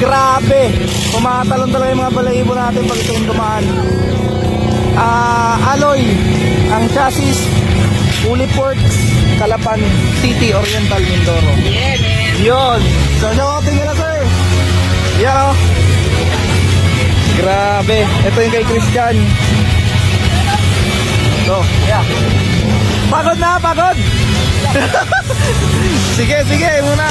Grabe. Pumatalon talaga yung mga balahibo natin pag ito yung dumaan. Alloy. Ang chassis, Fully Ports, Calapan City, Oriental, Mindoro. Yeah, man. Yun. So, shouting nila, sir. Yan, oh. Grabe. Ito yung kay Christian. So, yeah. Pagod na, pagod. Sige, sige, muna.